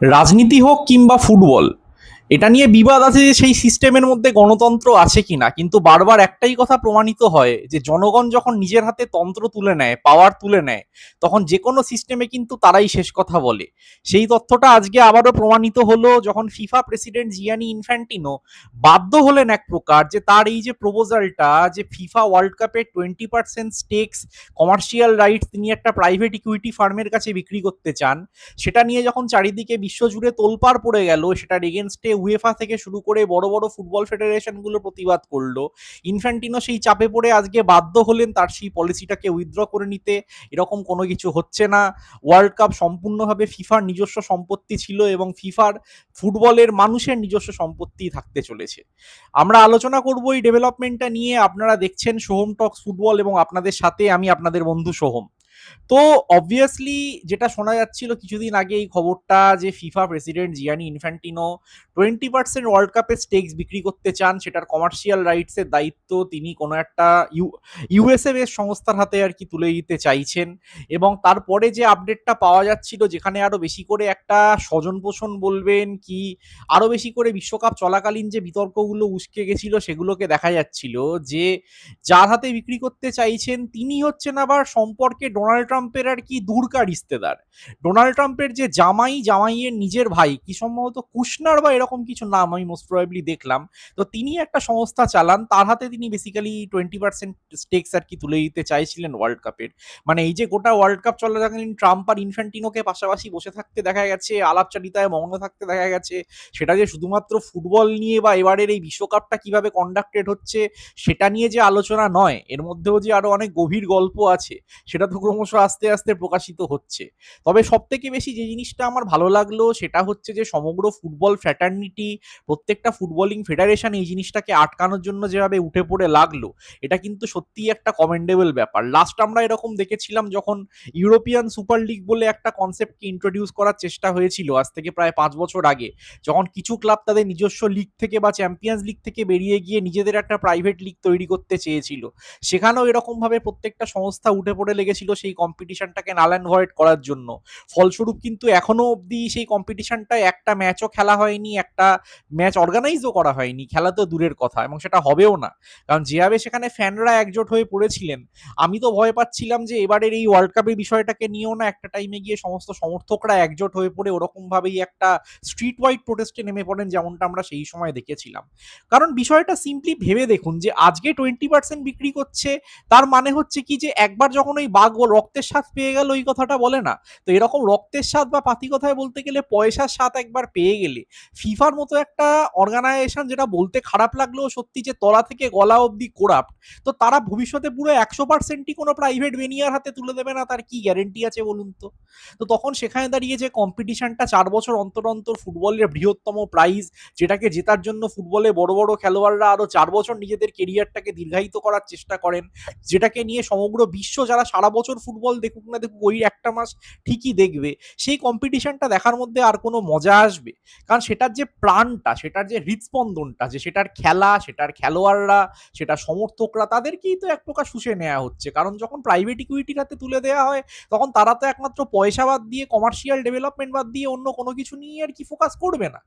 রাজনীতি হোক কিংবা ফুটবল, এটা নিয়ে বিবাদ আছে যে সেই সিস্টেমের মধ্যে গণতন্ত্র আছে কিনা, কিন্তু বারবার একটাই কথা প্রমাণিত হয় যে জনগণ যখন নিজের হাতে তন্ত্র তুলে নেয়, পাওয়ার তুলে নেয়, তখন যে কোনো সিস্টেমে কিন্তু তারাই শেষ কথা বলে। সেই তথ্যটা আজকে আবারও প্রমাণিত হলো যখন ফিফা প্রেসিডেন্ট জিয়ানি ইনফ্যান্টিনো বাধ্য হলেন এক প্রকার যে তার এই যে প্রপোজালটা, যে ফিফা ওয়ার্ল্ড কাপের 20% স্টেকস কমার্শিয়াল রাইটস তিনি একটা প্রাইভেট ইকুইটি ফার্মের কাছে বিক্রি করতে চান, সেটা নিয়ে যখন চারিদিকে বিশ্বজুড়ে তোলপাড় পড়ে গেল, সেটার এগেনস্টে উয়েফা থেকে শুরু করে বড় বড় ফুটবল ফেডারেশনগুলো প্রতিবাদ করলো। ইনফ্যান্টিনো সেই চাপে পড়ে আজকে বাধ্য হলেন তার সেই পলিসিটাকে উইথড্র করে নিতে। এরকম কোনো কিছু হচ্ছে না। ওয়ার্ল্ড কাপ সম্পূর্ণভাবে ফিফার নিজস্ব সম্পত্তি ছিল এবং ফিফার ফুটবলের মানুষের নিজস্ব সম্পত্তি থাকতে চলেছে। আমরা আলোচনা করব এই ডেভেলপমেন্টটা নিয়ে। আপনারা দেখছেন সোহম টক্স ফুটবল এবং আপনাদের সাথে আমি আপনাদের বন্ধু সোহম। তো অবভিয়াসলি যেটা শোনা যাচ্ছিল কিছুদিন আগে এই খবরটা, যে ফিফা প্রেসিডেন্ট জিয়ানি ইনফ্যান্টিনো 20% ওয়ার্ল্ড কাপের স্টেকস বিক্রি করতে চান, সেটার কমার্শিয়াল রাইটসের দায়িত্ব তিনি কোনো একটা ইউএসএ বেস সংস্থার হাতে আর কি তুলে দিতে চাইছেন। এবং তারপরে যে আপডেটটা পাওয়া যাচ্ছিল, যেখানে আরো বেশি করে একটা স্বজন পোষণ বলবেন কি, আরো বেশি করে বিশ্বকাপ চলাকালীন যে বিতর্কগুলো উস্কে গেছিল সেগুলোকে দেখা যাচ্ছিল যে যার হাতে বিক্রি করতে চাইছেন তিনি হচ্ছেন আবার সম্পর্কে ডোনাল্ড ট্রাম্পের আর কি দূরকার রিশতেদার। ডোনাল্ড ট্রাম্পের যে জামাইয়ের নিজের ভাই, কি সম্ভবত কুশনার বা এরকম কিছু নাম আমি মোস্ট প্রবাবলি দেখলাম। তো তিনি একটা সংস্থা চালান, তার হাতে তিনি বেসিক্যালি 20% স্টেকস আর কি তুলে দিতে চাইছিলেন ওয়ার্ল্ড কাপের। মানে এই যে গোটা ওয়ার্ল্ড কাপ চলাকালীন ট্রাম্প আর ইনফ্যান্টিনোকে পাশাপাশি বসে থাকতে দেখা গেছে, আলাপচারিতায় মগ্ন থাকতে দেখা গেছে, সেটা যে শুধুমাত্র ফুটবল নিয়ে বা এবারের এই বিশ্বকাপটা কিভাবে কন্ডাক্টেড হচ্ছে সেটা নিয়ে যে আলোচনা নয়, এর মধ্যেও যে আরো অনেক গভীর গল্প আছে, সেটা তো ক্রমশ আস্তে আস্তে প্রকাশিত হচ্ছে। তবে সব থেকে বেশি যে জিনিসটা আমার ভালো লাগলো সেটা হচ্ছে যে সমগ্র ফুটবল ফ্র্যাটার্নিটি, প্রত্যেকটা ফুটবলিং ফেডারেশন এই জিনিসটাকে আটকানোর জন্য যেভাবে উঠে পড়ে লাগলো, এটা কিন্তু সত্যিই একটা কমেন্ডেবল ব্যাপার। লাস্ট আমরা এরকম দেখেছিলাম যখন ইউরোপিয়ান সুপার লিগ বলে একটা কনসেপ্টকে ইন্ট্রোডিউস করার চেষ্টা হয়েছিল আজ থেকে প্রায় 5 বছর আগে, যখন কিছু ক্লাব তাদের নিজস্ব লিগ থেকে বা চ্যাম্পিয়ন্স লিগ থেকে বেরিয়ে গিয়ে নিজেদের একটা প্রাইভেট লিগ তৈরি করতে চেয়েছিল। সেখানেও এরকম ভাবে প্রত্যেকটা সংস্থা উঠে পড়ে লেগেছিল সেই কম্পিটিশনটাকে নাল অ্যান্ড ভয়েড করার জন্য। ফলস্বরূপ কিন্তু এখনো অবধি সেই কম্পিটিশনটায় একটা ম্যাচও খেলা হয়নি, একটা ম্যাচ অর্গানাইজও করা হয়নি, খেলা তো দূরের কথা, এবং সেটা হবেও না। কারণ যেভাবে সেখানে ফ্যানরা একজোট হয়ে পড়েছিলেন, আমি তো ভয় পাচ্ছিলাম যে এবারের এই ওয়ার্ল্ড কাপের বিষয়টাকে নিয়েও না একটা টাইমে গিয়ে সমস্ত সমর্থকরা একজোট হয়ে পড়ে ওরকম ভাবেই একটা স্ট্রিট ওয়াইড প্রোটেস্টে নেমে পড়েন, যেমনটা আমরা সেই সময় দেখেছিলাম। কারণ বিষয়টা সিম্পলি ভেবে দেখুন যে আজকে 20% বিক্রি করছে, তার মানে হচ্ছে কি যে একবার যখন ওই বাঘ ও রক্তের স্বাদ পেয়ে গেল, ওই কথাটা বলে না? তো এরকম রক্তের স্বাদ বা পাতি কথায় বলতে গেলে পয়সার স্বাদ একবার পেয়ে গেলে, ফিফার মতো একটা অর্গানাইজেশন, যেটা বলতে খারাপ লাগলেও সত্যি যে তলা থেকে গলা অবধি কোরাপ্ট, তো তারা ভবিষ্যতে পুরো 100%ই কোনো প্রাইভেট ভেনিয়ার হাতে তুলে দেবে না, তার কি গ্যারেন্টি আছে বলুন তো? তো তখন সেখানে দাঁড়িয়ে যে কম্পিটিশনটা 4 বছর অন্তর অন্তর ফুটবলের বৃহত্তম প্রাইজ, যেটাকে জেতার জন্য ফুটবলে বড় বড় খেলোয়াড়রা আরো 4 বছর নিজেদের কেরিয়ারটাকে দীর্ঘায়িত করার চেষ্টা করেন, যেটাকে নিয়ে সমগ্র বিশ্ব যারা সারা বছর ফুটবল দেখুক না দেখুক ওই একটা মাস ঠিকই দেখবে, সেই কম্পিটিশনটা দেখার মধ্যে আর কোনো মজা আসবে? কারণ সেটার যে প্রাণটা, সেটার যে হৃদস্পন্দনটা, যে সেটার খেলা, সেটার খেলোয়াড়রা, সেটা সমর্থকরা, তাদেরকেই তো এক প্রকার শুষে নেওয়া হচ্ছে। কারণ যখন প্রাইভেট ইকুইটির হাতে তুলে দেওয়া হয়, তখন তারা তো একমাত্র পয়সা বাদ দিয়ে, কমার্শিয়াল ডেভেলপমেন্ট বাদ দিয়ে অন্য কোনো কিছু নিয়ে আর কি ফোকাস করবে না।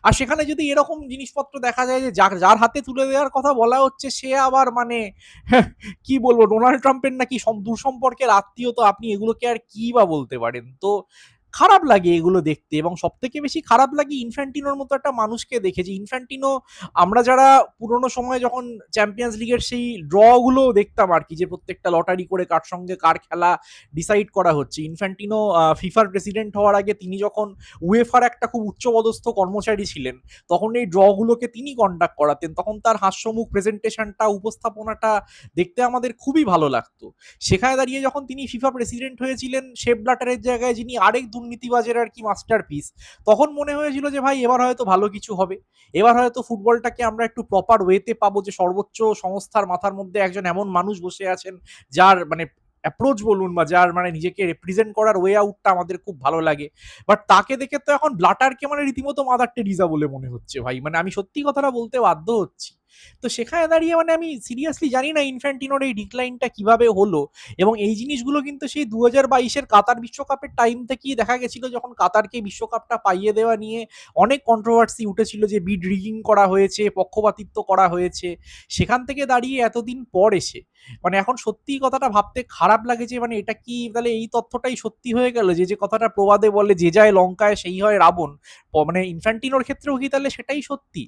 আর সেখানে যদি এরকম জিনিসপত্র দেখা যায় যে যার যার হাতে তুলে দেওয়ার কথা বলা হচ্ছে, সে আবার মানে কি বলবো, ডোনাল্ড ট্রাম্পের নাকি দূর সম্পর্কের আত্মীয়, তো আপনি এগুলোকে আর কি বা বলতে পারেন? তো খারাপ লাগে এগুলো দেখতে, এবং সব থেকে বেশি খারাপ লাগে ইনফ্যান্টিনোর মতো একটা মানুষকে দেখে। যে ইনফ্যান্টিনো, আমরা যারা পুরোনো সময় যখন চ্যাম্পিয়ন্স লিগের সেই ড্র গুলো দেখতাম আর কি, যে প্রত্যেকটা লটারি করে কার সঙ্গে কার খেলা ডিসাইড করা হচ্ছে, ইনফ্যান্টিনো ফিফার প্রেসিডেন্ট হওয়ার আগে তিনি যখন উয়েফার একটা খুব উচ্চপদস্থ কর্মচারী ছিলেন, তখন এই ড্রগুলোকে তিনি কন্ডাক্ট করাতেন, তখন তার হাস্যমুখ প্রেজেন্টেশনটা, উপস্থাপনাটা দেখতে আমাদের খুবই ভালো লাগতো। সেখানে দাঁড়িয়ে যখন তিনি ফিফা প্রেসিডেন্ট হয়েছিলেন, শেপ ব্লাটারের জায়গায় যিনি আরেক দুর্নীতিবাজের আর কি মাস্টারপিস, তখন মনে হয়েছিল যে ভাই এবার হয়তো ভালো কিছু হবে, এবার হয়তো ফুটবলটাকে আমরা একটু প্রপার ওয়েতে পাবো, যে সর্বোচ্চ সংস্থার মাথার মধ্যে একজন এমন মানুষ বসে আছেন যার মানে অ্যাপ্রোচ বলুন বা যার মানে নিজেকে রিপ্রেজেন্ট করার ওয়ে আউটটা আমাদের খুব ভালো লাগে। বাট তাকে দেখে তো এখন ব্লাটারকে মানে রীতিমতো মাদার টেরিজা বলে মনে হচ্ছে ভাই। মানে আমি সত্যি কথাটা বলতে বাধ্য হচ্ছি। তো সেখানে দাঁড়িয়ে মানে আমি সিরিয়াসলি জানি না ইনফ্যান্টিনোর এই ডিক্লাইনটা কিভাবে হলো, এবং এই জিনিসগুলো কিন্তু সেই 2022-এর কাতার বিশ্বকাপের টাইম থেকেই দেখা গেছিল, যখন কাতারকে বিশ্বকাপটা পাইয়ে দেওয়া নিয়ে অনেক কন্ট্রোভার্সি উঠেছিল যে বিড রিগিং করা হয়েছে, পক্ষপাতিত্ব করা হয়েছে। সেখান থেকে দাঁড়িয়ে এতদিন পর এসে মানে এখন সত্যি কথাটা ভাবতে খারাপ লাগে যে মানে এটা কি তাহলে এই তথ্যটাই সত্যি হয়ে গেল, যে যে কথাটা প্রবাদে বলে যে যায় লঙ্কায় সেই হয় রাবণ, মানে ইনফ্যান্টিনোর ক্ষেত্রেও কি তাহলে সেটাই সত্যি?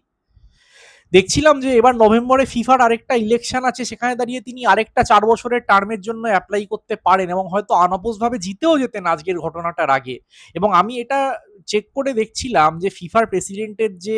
দেখছিলাম যে এবার নভেম্বরে ফিফার আরেকটা ইলেকশন আছে, সেখানে দাঁড়িয়ে তিনি আরেকটা 4 বছরের টার্মের জন্য অ্যাপ্লাই করতে পারেন এবং হয়তো আনঅপোজ ভাবে জিতেও যেতেন আজকের ঘটনাটার আগে। এবং আমি এটা চেক করে দেখছিলাম যে ফিফার প্রেসিডেন্টের যে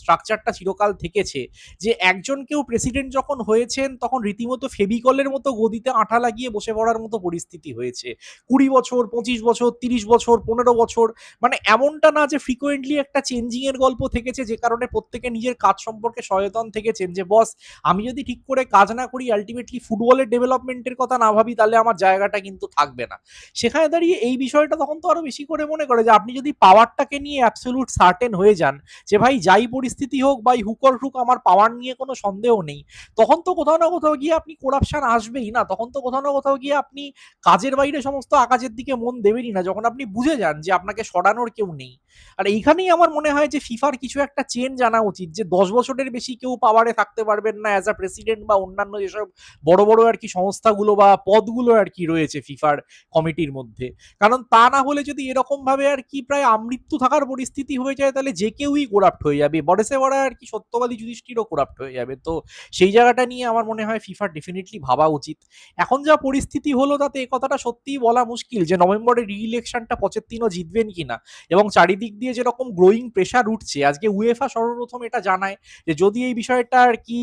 স্ট্রাকচারটা চিরকাল থেকেছে, যে একজন কেউ প্রেসিডেন্ট যখন হয়েছেন তখন রীতিমতো ফেবিকলের মতো গদিতে আঠা লাগিয়ে বসে পড়ার মতো পরিস্থিতি হয়েছে। 20 বছর, 25 বছর, 30 বছর, 15 বছর, মানে এমনটা না যে ফ্রিকোয়েন্টলি একটা চেঞ্জিং এর গল্প থেকেছে, যে কারণে প্রত্যেকে নিজের কাজ সম্পর্কে সচেতন থেকেছেন যে বস আমি যদি ঠিক করে কাজ না করি, আলটিমেটলি ফুটবলের ডেভেলপমেন্টের কথা না ভাবি, তাহলে আমার জায়গাটা কিন্তু থাকবে না। সেখানে দাঁড়িয়ে এই বিষয়টা তখন তো আরো বেশি করে মনে করে যে আপনি যদি পাওয়ারটাকে নিয়ে অ্যাবসলিউট সার্টেন হয়ে যান যে ভাই যাই পরিস্থিতি হোক বা হুকর হুক আমার পাওয়ার নিয়ে কোনো সন্দেহ নেই, তখন তো কোথাও না কোথাও গিয়ে আপনি করাপশন আসবেই না, তখন তো কোথাও না কোথাও গিয়ে আপনি কাজের বাইরে সমস্ত আকাজের দিকে মন দেবেনই না, যখন আপনি বুঝে যান যে আপনাকে সরানোর কেউ নেই। আর এইখানেই আমার মনে হয় যে ফিফার কিছু একটা চেঞ্জ আনা উচিত, যে 10 বছরের বেশি কেউ পাওয়ারে থাকতে পারবেন না অ্যাজ আ প্রেসিডেন্ট বা অন্যান্য যেসব বড় বড় আর কি সংস্থাগুলো বা পদগুলো আর কি রয়েছে ফিফার কমিটির মধ্যে। কারণ তা না হলে যদি এরকম ভাবে আর কি প্রায় আমৃত্যু থাকার পরিস্থিতি হয়ে যায়, তাহলে যে কেউই করাপ্ট হয়ে যাবে, বড়সে বড় আর কি সত্যবাদী যুধিষ্ঠিরও করাপ্ট হয়ে যাবে। তো সেই জায়গাটা নিয়ে আমার মনে হয় ফিফার ডেফিনেটলি ভাবা উচিত। এখন যা পরিস্থিতি হলো তাতে এ কথাটা সত্যিই বলা মুশকিল যে নভেম্বরে রি ইলেকশনটা পচেত্তিনো জিতবেন কিনা, এবং চারিদিক দিয়ে যেরকম গ্রোয়িং প্রেশার উঠছে, আজকে উয়েফা সর্বপ্রথম এটা জানায় যে যদি এই বিষয়টা আর কি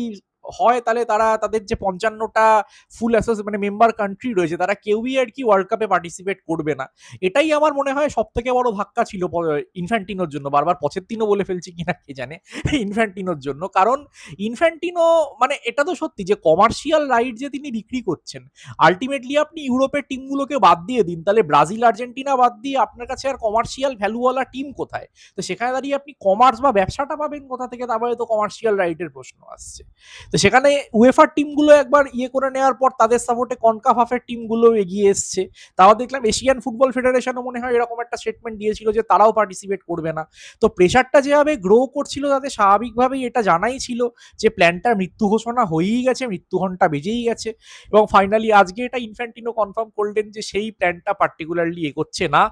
হয় তাহলে তারা তাদের যে 55টা ফুল মানে মেম্বার কান্ট্রি রয়েছে তারা কেউই আর কি ওয়ার্ল্ড কাপে পার্টিসিপেট করবে না। এটাই আমার মনে হয় সব থেকে বড় ধাক্কা ছিল ইনফ্যান্টিনোর জন্য, বারবার পচেত্তিনো বলে ফেলছি কিনা কে জানে, ইনফ্যান্টিনোর জন্য। কারণ ইনফ্যান্টিনো মানে এটা তো সত্যি যে কমার্শিয়াল রাইট যে তিনি বিক্রি করছেন, আলটিমেটলি আপনি ইউরোপের টিমগুলোকে বাদ দিয়ে দিন, তাহলে ব্রাজিল আর্জেন্টিনা বাদ দিয়ে আপনার কাছে আর কমার্শিয়াল ভ্যালুওয়ালা টিম কোথায়? তো সেখানে দাঁড়িয়ে আপনি কমার্স বা ব্যবসাটা পাবেন কোথা থেকে? তারপরে তো কমার্শিয়াল রাইটের প্রশ্ন আসছে। তো সেখানে উয়েফার টিমগুলো একবার ইয়ে করে নেওয়ার পর তাদের সাপোর্টে কনকাফাফের টিমগুলো এগিয়ে এসছে। তাও দেখলাম এশিয়ান ফুটবল ফেডারেশনও মনে হয় এরকম একটা স্টেটমেন্ট দিয়েছিল যে তারাও পার্টিসিপেট করবে না। তো প্রেশারটা যেভাবে গ্রো করছিল তাতে স্বাভাবিকভাবেই এটা জানাই ছিল যে প্ল্যানটার মৃত্যু ঘোষণা হয়েই গেছে, মৃত্যু ঘণ্টা বেজেই গেছে, এবং ফাইনালি আজকে এটা ইনফ্যান্টিনো কনফার্ম করলেন যে সেই প্ল্যানটা পার্টিকুলারলি এগোচ্ছে না,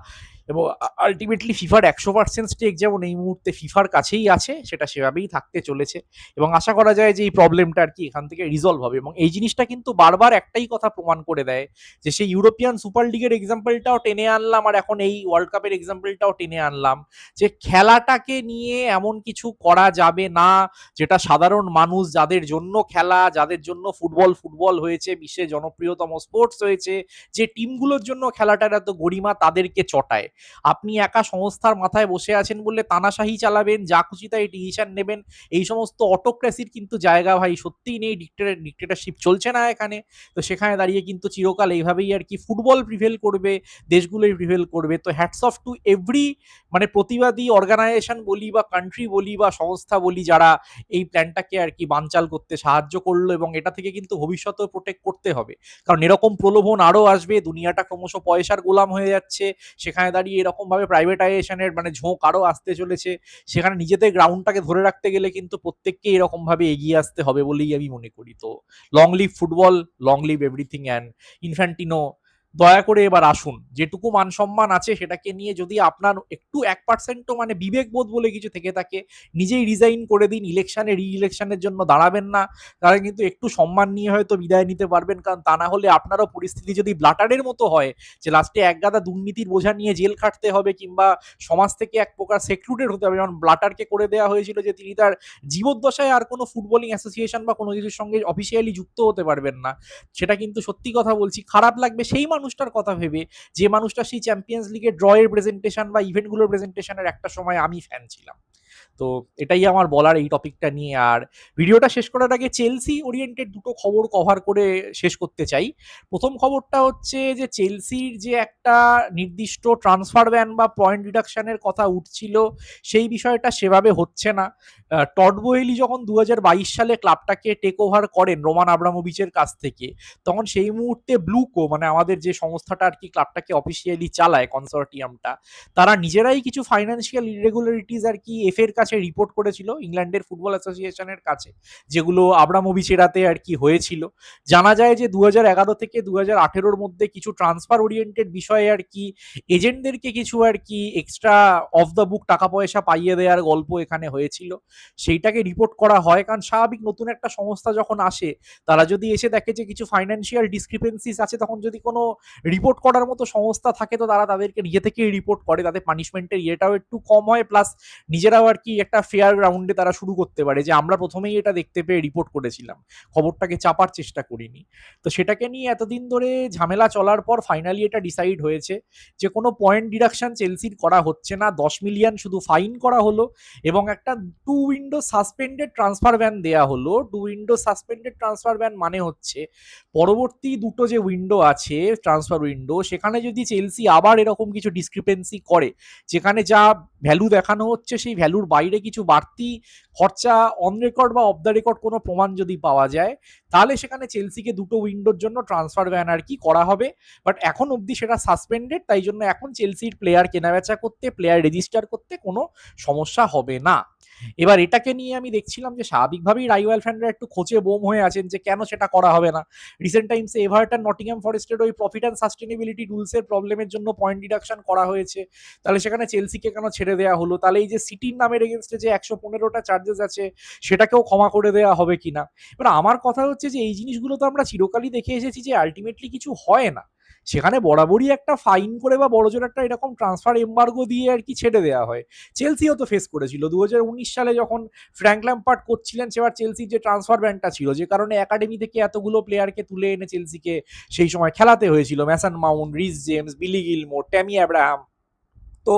এবং আলটিমেটলি ফিফার 100% স্টেক যেমন এই মুহূর্তে ফিফার কাছেই আছে, সেটা সেভাবেই থাকতে চলেছে। এবং আশা করা যায় যে এই প্রবলেমটা আর কি এখান থেকে রিজলভ হবে। এবং এই জিনিসটা কিন্তু বারবার একটাই কথা প্রমাণ করে দেয়, যে সেই ইউরোপিয়ান সুপার লিগের এক্সাম্পলটাও টেনে আনলাম আর এখন এই ওয়ার্ল্ড কাপের এক্সাম্পলটাও টেনে আনলাম, যে খেলাটাকে নিয়ে এমন কিছু করা যাবে না যেটা সাধারণ মানুষ যাদের জন্য খেলা, যাদের জন্য ফুটবল ফুটবল হয়েছে, বিশ্বের জনপ্রিয়তম স্পোর্টস হয়েছে, যে টিমগুলোর জন্য খেলাটার এত গরিমা, তাদেরকে চটায়। আপনি একা সংস্থার মাথায় বসে আছেন বলে তানাশাহি চালাবেন, যা খুশি তাই ডিসিশন নেবেন, এই সমস্ত অটোক্রেসির কিন্তু জায়গা ভাই সত্যিই নেই, ডিক্টেটরশিপ চলছে না এখানে। তো সেখানে দাঁড়িয়ে কিন্তু চিরকাল এইভাবেই আর কি ফুটবল প্রিভেল করবে, দেশগুলোই প্রিভেল করবে। তো হ্যাটস অফ টু এভরি মানে প্রতিবাদী অর্গানাইজেশন বলি বা কান্ট্রি বলি বা সংস্থা বলি, যারা এই প্ল্যানটাকে আর কি বানচাল করতে সাহায্য করলো, এবং এটা থেকে কিন্তু ভবিষ্যতেও প্রোটেক্ট করতে হবে। কারণ এরকম প্রলোভন আরো আসবে, দুনিয়াটা ক্রমশ পয়সার গোলাম হয়ে যাচ্ছে, সেখানে দাঁড়িয়ে এরকম ভাবে প্রাইভেটাইজেশনের মানে ঝোঁক আরো আসতে চলেছে। সেখানে নিজেদের গ্রাউন্ডটাকে ধরে রাখতে গেলে কিন্তু প্রত্যেককে এরকম ভাবে এগিয়ে আসতে হবে বলেই আমি মনে করি। তো long live football, long live everything, and Infantino দয়া করে এবার আসুন, যেটুকু মান সম্মান আছে সেটাকে নিয়ে যদি আপনার একটু 1%ও মানে বিবেকবোধ বলে কিছু থেকে থাকে, নিজেই রিজাইন করে দিন, ইলেকশনে রি ইলেকশনের জন্য দাঁড়াবেন না, তারা কিন্তু একটু সম্মান নিয়ে হয়তো বিদায় নিতে পারবেন। কারণ তা না হলে আপনারও পরিস্থিতি যদি ব্লাটারের মতো হয়, যে লাস্টে একগাদা দুর্নীতির বোঝা নিয়ে জেল খাটতে হবে কিংবা সমাজ থেকে এক প্রকার সেক্লুডেড হতে হবে, যেমন ব্লাটারকে করে দেওয়া হয়েছিল যে তিনি তার জীবদ্দশায় আর কোনো ফুটবলিং অ্যাসোসিয়েশন বা কোনো কিছুর সঙ্গে অফিসিয়ালি যুক্ত হতে পারবেন না, সেটা কিন্তু সত্যি কথা বলছি খারাপ লাগবে সেই মানুষটার কথা ভেবে, যে মানুষটা সেই চ্যাম্পিয়ন্স লিগের ড্রয়ের প্রেজেন্টেশন বা ইভেন্টগুলোর প্রেজেন্টেশনের একটা সময় আমি ফ্যান ছিলাম। তো এটাই আমার বলার এই টপিকটা নিয়ে। আর ভিডিওটা শেষ করার আগে চেলসি ওরিয়েন্টেড দুটো খবর কভার করে শেষ করতে চাই। প্রথম খবরটা হচ্ছে যে চেলসির যে একটা নির্দিষ্ট ট্রান্সফার ব্যান বা পয়েন্ট রিডাকশনের কথা উঠছিল, সেই বিষয়টা সেভাবে হচ্ছে না। টড বোহেলি যখন 2022 সালে ক্লাবটাকে টেক ওভার করেন রোমান আব্রামোভিচের কাছ থেকে, তখন সেই মুহূর্তে ব্লুকো মানে আমাদের যে সংস্থাটা আর কি ক্লাবটাকে অফিসিয়ালি চালায়, কনসর্টিয়ামটা, তারা নিজেরাই কিছু ফাইন্যান্সিয়াল ইরেগুলারিটিস আর কি এফ এর কাছে রিপোর্ট করেছিল, ইংল্যান্ডের ফুটবল অ্যাসোসিয়েশনের কাছে, যেগুলো আব্রামোভিচের হাতে আর কি হয়েছিল। জানা যায় যে 2011 থেকে 2018-র মধ্যে কিছু ট্রান্সফার ওরিয়েন্টেড বিষয়ে আর কি এজেন্টদেরকে কিছু আর কি এক্সট্রা অফ দ্য বুক টাকা পয়সা পাইয়ে দেওয়ার গল্প এখানে হয়েছিল। সেইটাকে রিপোর্ট করা হয়, কারণ স্বাভাবিক নতুন একটা সংস্থা যখন আসে, তারা যদি এসে দেখে যে কিছু ফাইন্যান্সিয়াল ডিসক্রিপেন্সিস আছে, তখন যদি কোনো রিপোর্ট করার মতো সংস্থা থাকে, তো তারা তাদেরকে নিজে থেকেই রিপোর্ট করে, তাতে পানিশমেন্টের ইয়েটাও একটু কম হয়, প্লাস নিজেরাও আর কি একটা ফেয়ার গ্রাউন্ডে তারা শুরু করতে পারে যে আমরা প্রথমেই এটা দেখতে পেয়ে রিপোর্ট করেছিলাম, খবরটাকে চাপার চেষ্টা করিনি। তো সেটাকে নিয়ে এতদিন ধরে ঝামেলা চলার পর ফাইনালি এটা ডিসাইড হয়েছে যে কোনো পয়েন্ট ডিডাকশন চেলসির করা হচ্ছে না, 10 মিলিয়ন শুধু ফাইন করা হলো এবং একটা 2 উইন্ডো সাসপেন্ডেড ট্রান্সফার ব্যান দেয়া হলো। 2 উইন্ডো সাসপেন্ডেড ট্রান্সফার ব্যান মানে হচ্ছে পরবর্তী দুটো যে উইন্ডো আছে ট্রান্সফার উইন্ডো, সেখানে যদি চেলসি আবার এরকম কিছু ডিসক্রিপেন্সি করে, যেখানে যা ভ্যালু দেখানো হচ্ছে সেই ভ্যালুর বাইরে কিছু বাড়তি খরচা অন রেকর্ড বা অফ দ্য রেকর্ড কোনো প্রমাণ যদি পাওয়া যায়, তাহলে সেখানে চেলসিকে দুটো উইন্ডোর জন্য ট্রান্সফার ব্যান আর কি করা হবে। বাট এখন অবধি সেটা সাসপেন্ডেড, তাই জন্য এখন চেলসির প্লেয়ার কেনাবেচা করতে, প্লেয়ার রেজিস্টার করতে কোনো সমস্যা হবে না। এবার এটাকে নিয়ে আমি দেখছিলাম যে স্বাভাবিকভাবেই রাইভাল ফ্যানরা একটু খোঁচে বোম হয়ে আছেন যে কেন সেটা করা হবে না। রিসেন্ট টাইমসে এভারটন নটিংহ্যাম ফরেস্টের ওই প্রফিট অ্যান্ড সাস্টেনেবিলিটি রুলসের প্রবলেমের জন্য পয়েন্ট ডিডাকশন করা হয়েছে, তাহলে সেখানে চেলসিকে কেন ছেড়ে দেওয়া হলো? তাহলে এই যে সিটির নামের এগেনস্টে যে 115টা চার্জেস আছে, সেটাকেও ক্ষমা করে দেওয়া হবে কিনা? এবার আমার কথা হচ্ছে যে এই জিনিসগুলো তো আমরা চিরকালই দেখে এসেছি যে আলটিমেটলি কিছু হয় না, সেখানে বরাবরই একটা ফাইন করে বা বড়জোর একটা এরকম ট্রান্সফার এম্বার্গো দিয়ে আর কি ছেড়ে দেওয়া হয়। চেলসিও তো ফেস করেছিল 2019 সালে যখন ফ্র্যাঙ্ক ল্যাম্পার্ড করছিলেন, সেবার চেলসির যে ট্রান্সফার ব্যানটা ছিল, যে কারণে একাডেমি থেকে এতগুলো প্লেয়ারকে তুলে এনে চেলসিকে সেই সময় খেলাতে হয়েছিল, ম্যাসন মাউন্ট, রিস জেমস, বিলি গিলমোর, ট্যামি অ্যাব্রাহাম। তো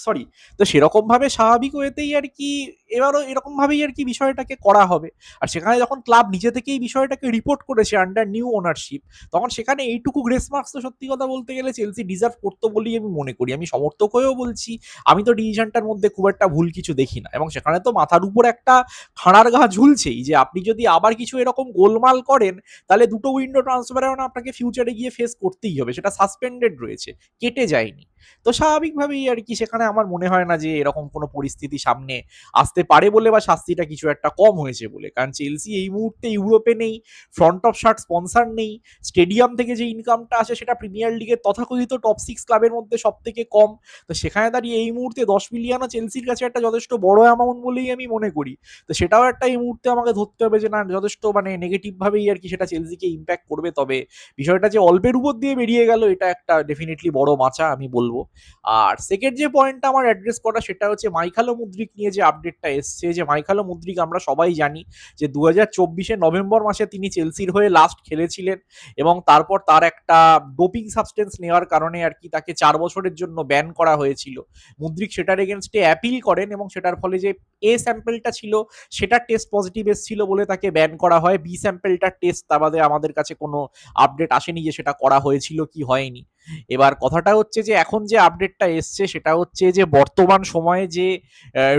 সরি, তো সেরকম ভাবে স্বাভাবিক ওয়েতেই আর কি এবারও এরকম ভাবেই আর কি বিষয়টাকে করা হবে। আর সেখানে যখন ক্লাব নিজে থেকেই বিষয়টাকে রিপোর্ট করেছে আন্ডার নিউ ওনারশিপ, তখন সেখানে এইটুকু গ্রেস মার্কস তো সত্যি কথা বলতে গেলে চেলসি ডিজার্ভ করতো বলেই আমি মনে করি। আমি সমর্থক হয়েও বলছি, আমি তো ডিসিশনটার মধ্যে খুব একটা ভুল কিছু দেখি না, এবং সেখানে তো মাথার উপর একটা খাঁড়ার ঘা ঝুলছেই যে আপনি যদি আবার কিছু এরকম গোলমাল করেন, তাহলে দুটো উইন্ডো ট্রান্সফার আপনাকে ফিউচারে গিয়ে ফেস করতেই হবে, সেটা সাসপেন্ডেড রয়েছে, কেটে যায়নি। তো স্বাভাবিকভাবেই আর কি সেখানে আমার মনে হয় না যে এরকম কোনো পরিস্থিতি সামনে আসতে পারে বলে, বা শাস্তিটা কিছু একটা কম হয়েছে বলে, কারণ চেলসি এই মুহূর্তে ইউরোপে নেই, ফ্রন্ট অফ শার্ট স্পন্সর নেই, স্টেডিয়াম থেকে যে ইনকামটা আসে সেটা প্রিমিয়ার লিগের তথাকথিত টপ 6 ক্লাবের মধ্যে সব থেকে কম। তো সেখানে দাঁড়িয়ে এই মুহূর্তে 10 মিলিয়নও চেলসির কাছে একটা যথেষ্ট বড় অ্যামাউন্ট বলেই আমি মনে করি। তো সেটাও একটা এই মুহূর্তে আমাকে ধরতে হবে যে না, যথেষ্ট মানে নেগেটিভ ভাবেই আর কি সেটা চেলসিকে ইম্প্যাক্ট করবে। তবে বিষয়টা যে অল্পের উপর দিয়ে বেরিয়ে গেল, এটা একটা ডেফিনেটলি বড় মাচা আমি বলবো। আর সেকেন্ড যে পয়েন্টটা আমার অ্যাড্রেস করা, সেটা হচ্ছে মাইখালো মুদ্রিক নিয়ে যে আপডেটটা এসছে, যে মাইখালো মুদ্রিক আমরা সবাই জানি যে 2024 নভেম্বর মাসে তিনি চেলসির হয়ে লাস্ট খেলেছিলেন, এবং তারপর তার একটা ডোপিং সাবস্টেন্স নেওয়ার কারণে আর কি তাকে 4 বছরের জন্য ব্যান করা হয়েছিল। মুদ্রিক সেটার এগেনস্টে অ্যাপিল করেন, এবং সেটার ফলে যে এ স্যাম্পেলটা ছিল সেটা টেস্ট পজিটিভ এসেছিল বলে তাকে ব্যান করা হয়। বি স্যাম্পেলটার টেস্ট তা বাদে আমাদের কাছে কোনো আপডেট আসেনি যে সেটা করা হয়েছিল কি হয়নি। এবার কথাটা হচ্ছে যে এখন যে আপডেটটা এসছে সেটা হচ্ছে যে বর্তমান সময়ে যে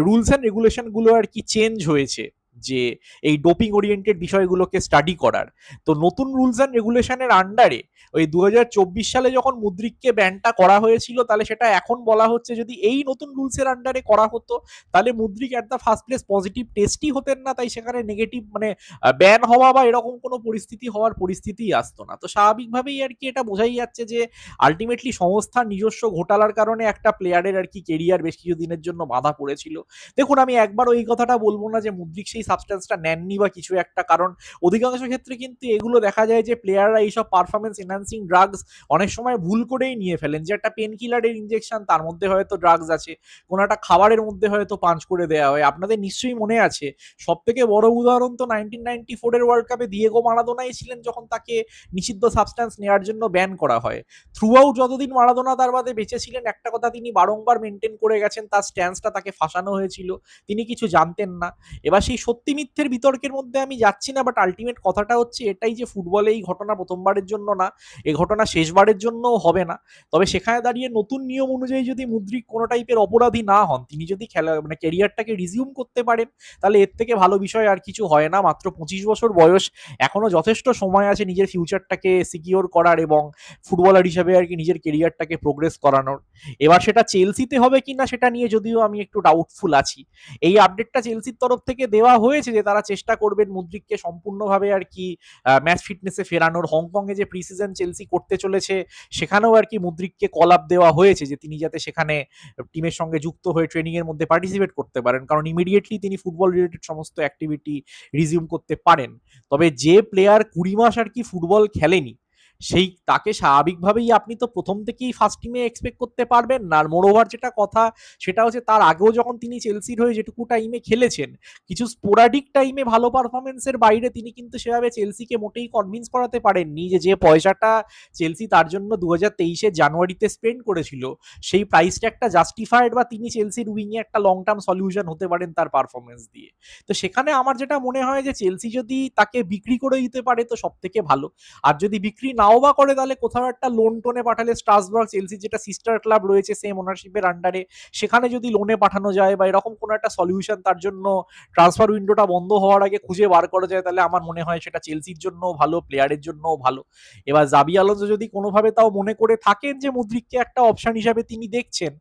রুলস অ্যান্ড রেগুলেশন গুলো আর কি চেঞ্জ হয়েছে, যে এই ডোপিং ওরিয়েন্টেড বিষয়গুলোকে স্টাডি করার। তো নতুন রুলস অ্যান্ড রেগুলেশনের আন্ডারে ওই 2024 সালে যখন মুদ্রিককে ব্যানটা করা হয়েছিল, তাহলে সেটা এখন বলা হচ্ছে যদি এই নতুন রুলসের আন্ডারে করা হতো, তাহলে Mudryk at the first place positive টেস্টই হতেন না, তাই সেখানে নেগেটিভ মানে ব্যান হওয়া বা এরকম কোনো পরিস্থিতি হওয়ার পরিস্থিতিই আসতো না। তো স্বাভাবিকভাবেই আর কি এটা বোঝাই যাচ্ছে যে আলটিমেটলি সংস্থার নিজস্ব ঘোটালার কারণে একটা প্লেয়ারের আর কি কেরিয়ার বেশ কিছু দিনের জন্য বাধা পড়েছিল। দেখুন, আমি একবার ওই কথাটা বলবো না যে মুদ্রিক সেই সাবস্টেন্সটা নেননি বা কিছু একটা, কারণ অধিকাংশ ক্ষেত্রে কিন্তু এগুলো দেখা যায় যে প্লেয়াররা এইসব পারফরমেন্স এনহ্যান্সিং ড্রাগস অনেক সময় ভুল করেই নিয়ে ফেলেন, যে একটা পেন কিলারের ইনজেকশন তার মধ্যে হয়তো ড্রাগস আছে, কোনো একটা খাবারের মধ্যে হয়তো পাঞ্চ করে দেওয়া হয়। আপনাদের নিশ্চয়ই মনে আছে, সব থেকে বড় উদাহরণ তো 1994 ওয়ার্ল্ড কাপে দিয়েগো মারাদোনাই ছিলেন, যখন তাকে নিষিদ্ধ সাবস্টেন্স নেওয়ার জন্য ব্যান করা হয়। থ্রু আউট যতদিন মারাদোনা তার বাদে বেঁচে ছিলেন, একটা কথা তিনি বারংবার মেনটেন করে গেছেন, তার স্ট্যান্সটা তাকে ফাঁসানো হয়েছিল, তিনি কিছু জানতেন না। এবার সেই সত্যি মিথ্যের বিতর্কের মধ্যে আমি যাচ্ছি না, বাট আলটিমেট কথাটা হচ্ছে এটাই যে ফুটবলে এই ঘটনা প্রথমবারের জন্য না, এই ঘটনা শেষবারের জন্যও হবে না। তবে সেখানে দাঁড়িয়ে নতুন নিয়ম অনুযায়ী যদি মুদ্রিক কোনো টাইপের অপরাধী না হন, তিনি যদি খেলা মানে ক্যারিয়ারটাকে রিজিউম করতে পারেন, তাহলে এর থেকে ভালো বিষয় আর কিছু হয় না। মাত্র 25 বছর বয়স, এখনো যথেষ্ট সময় আছে নিজের ফিউচারটাকে সিকিওর করার এবং ফুটবলার হিসেবে আর কি নিজের ক্যারিয়ারটাকে প্রোগ্রেস করানোর। এবার সেটা চেলসিতে হবে কিনা সেটা নিয়ে যদিও আমি একটু ডাউটফুল আছি। এই আপডেটটা চেলসির তরফ থেকে দেওয়া হয়েছে যে তারা চেষ্টা করবেন মুদ্রিককে সম্পূর্ণভাবে আর কি ম্যাচ ফিটনেসে ফেরানোর। হংকংয়ে যে প্রি সিজন চেলসি করতে চলেছে সেখানেও আর কি মুদ্রিককে কল আপ দেওয়া হয়েছে যে তিনি যাতে সেখানে টিমের সঙ্গে যুক্ত হয়ে ট্রেনিং এর মধ্যে পার্টিসিপেট করতে পারেন, কারণ ইমিডিয়েটলি তিনি ফুটবল রিলেটেড সমস্ত অ্যাক্টিভিটি রিজিউম করতে পারেন। তবে যে প্লেয়ার 20 মাস আর কি ফুটবল খেলেনি, সেই তাকে স্বাভাবিকভাবেই আপনি তো প্রথম থেকেই ফার্স্ট টিমে এক্সপেক্ট করতে পারবেন না। আর মোরওভার যেটা কথা সেটা হচ্ছে, তার আগেও যখন তিনি চেলসির হয়ে যেটুকু টাইমে খেলেছেন, কিছু স্পোরাডিক টাইমে ভালো পারফরমেন্সের বাইরে তিনি কিন্তু সেভাবে চেলসিকে মোটেই কনভিন্স করাতে পারেননি যে যে পয়সাটা চেলসি তার জন্য 2023 জানুয়ারিতে স্পেন্ড করেছিল, সেই প্রাইস ট্যাগটা জাস্টিফাইড বা তিনি চেলসির উইংয়ে একটা লং টার্ম সলিউশন হতে পারেন তার পারফরমেন্স দিয়ে। তো সেখানে আমার যেটা মনে হয় যে চেলসি যদি তাকে বিক্রি করে দিতে পারে তো সব থেকে ভালো। আর যদি বিক্রি নাও বা করে, তাহলে কোথাও একটা লোন টোনে পাঠালে স্ট্রাসবার্গ, চেলসি যেটা সিস্টার ক্লাব রয়েছে সেম ওনারশিপের আন্ডারে, সেখানে যদি লোনে পাঠানো যায় বা এরকম কোনো একটা সলিউশন তার জন্য ট্রান্সফার উইন্ডোটা বন্ধ হওয়ার আগে খুঁজে বার করা যায়, তাহলে আমার মনে হয় সেটা চেলসির জন্য ভালো, প্লেয়ারের জন্যও ভালো। এবার জাবি আলোনসো যদি কোনোভাবে তাও মনে করে থাকেন যে মুদ্রিককে একটা অপশন হিসাবে তিনি দেখছেন,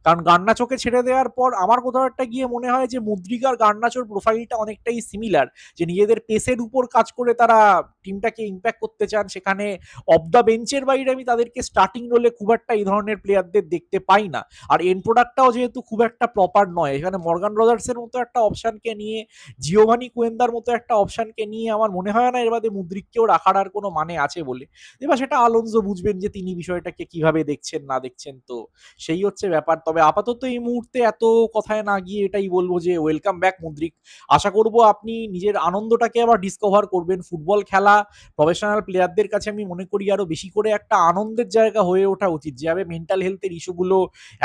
কারণ গার্নাচোকে ছেড়ে দেওয়ার পর আমার কোথাও একটা গিয়ে মনে হয় যে মুদ্রিক আর গার্নাচোর প্রোফাইলটা অনেকটাই সিমিলার, যে নিজেদের পেসের উপর কাজ করে তারা টিমটাকে ইম্প্যাক্ট করতে চান। সেখানে অফ দ্য বেঞ্চের বাইরে আমি তাদেরকে স্টার্টিং রোলে খুব একটা এই ধরনের প্লেয়ারদের দেখতে পাই না। আর এন্ড প্রোডাক্টটাও যেহেতু খুব একটা প্রপার নয়, এখানে মর্গান রজার্সের মতো একটা অপশনকে নিয়ে, জিওভানি কুয়েন্দার মতো একটা অপশনকে নিয়ে আমার মনে হয় না এর বাদে মুদ্রিককেও রাখার আর কোনো মানে আছে বলে। এবার সেটা আলোনসো বুঝবেন যে তিনি বিষয়টাকে কিভাবে দেখছেন না দেখছেন, তো সেই হচ্ছে ব্যাপার। তবে আপাতত এই মুহূর্তে এত কথায় না গিয়ে এটাই বলবো যে ওয়েলকাম ব্যাক মুদ্রিক। আশা করব আপনি নিজের আনন্দটাকে আবার ডিসকভার করবেন। ফুটবল খেলা প্রফেশনাল প্লেয়ারদের কাছে আমি মনে করি আরো বেশি করে একটা আনন্দের জায়গা হয়ে ওঠা উচিত, যেভাবে মেন্টাল হেলথের ইস্যুগুলো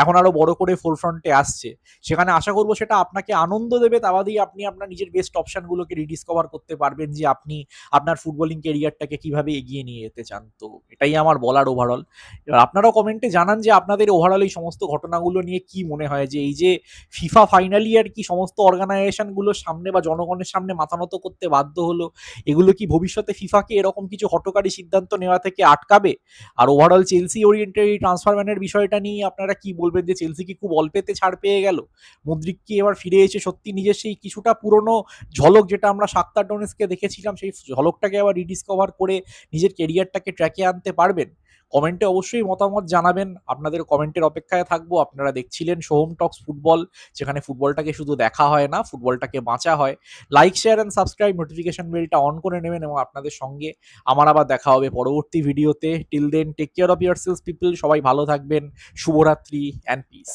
এখন আরো বড় করে ফোরফ্রন্টে আসছে, সেখানে আশা করবো সেটা আপনাকে আনন্দ দেবে, তা বাদেই আপনি আপনার নিজের বেস্ট অপশনগুলোকে রিডিসকভার করতে পারবেন যে আপনি আপনার ফুটবলিং ক্যারিয়ারটাকে কিভাবে এগিয়ে নিয়ে যেতে চান। তো এটাই আমার বলার ওভারঅল। এবার আপনারাও কমেন্টে জানান যে আপনাদের ওভারঅল এই সমস্ত ঘটনাগুলো নিয়ে কি মনে হয়, যে এই যে ফিফা ফাইনালি আর কি সমস্ত অর্গানাইজেশনগুলোর সামনে বা জনগণের সামনে মাথা নত করতে বাধ্য হলো, এগুলো কি ভবিষ্যতে ফিফাকে এরকম কিছু হঠকারী সিদ্ধান্ত নেওয়া থেকে আটকাবে? আর ওভারঅল চেলসি ওরিয়েন্টেড এই ট্রান্সফার ব্যানের বিষয়টা নিয়ে আপনারা কি বলবেন, যে চেলসি কি খুব অল্পেতে ছাড় পেয়ে গেল? মুদ্রিক কি এবার ফিরে এসে সত্যি নিজের সেই কিছুটা পুরনো ঝলক যেটা আমরা শাখতার ডোনেস্কে দেখেছিলাম, সেই ঝলকটাকে আবার রিডিসকভার করে নিজের ক্যারিয়ারটাকে ট্র্যাকে আনতে পারবেন? কমেন্টে অবশ্যই মতামত জানাবেন, আপনাদের কমেন্টের অপেক্ষায় থাকবো। আপনারা দেখছিলেন সোহম টক্স ফুটবল, যেখানে ফুটবলটাকে শুধু দেখা হয় না, ফুটবলটাকে বাঁচা হয়। Like, share and subscribe, notification বেলটা অন করে নেবেন এবং আপনাদের সঙ্গে আমার আবার দেখা হবে পরবর্তী ভিডিওতে। Till then take care of yourselves people, সবাই ভালো থাকবেন। শুভরাত্রি অ্যান্ড পিস।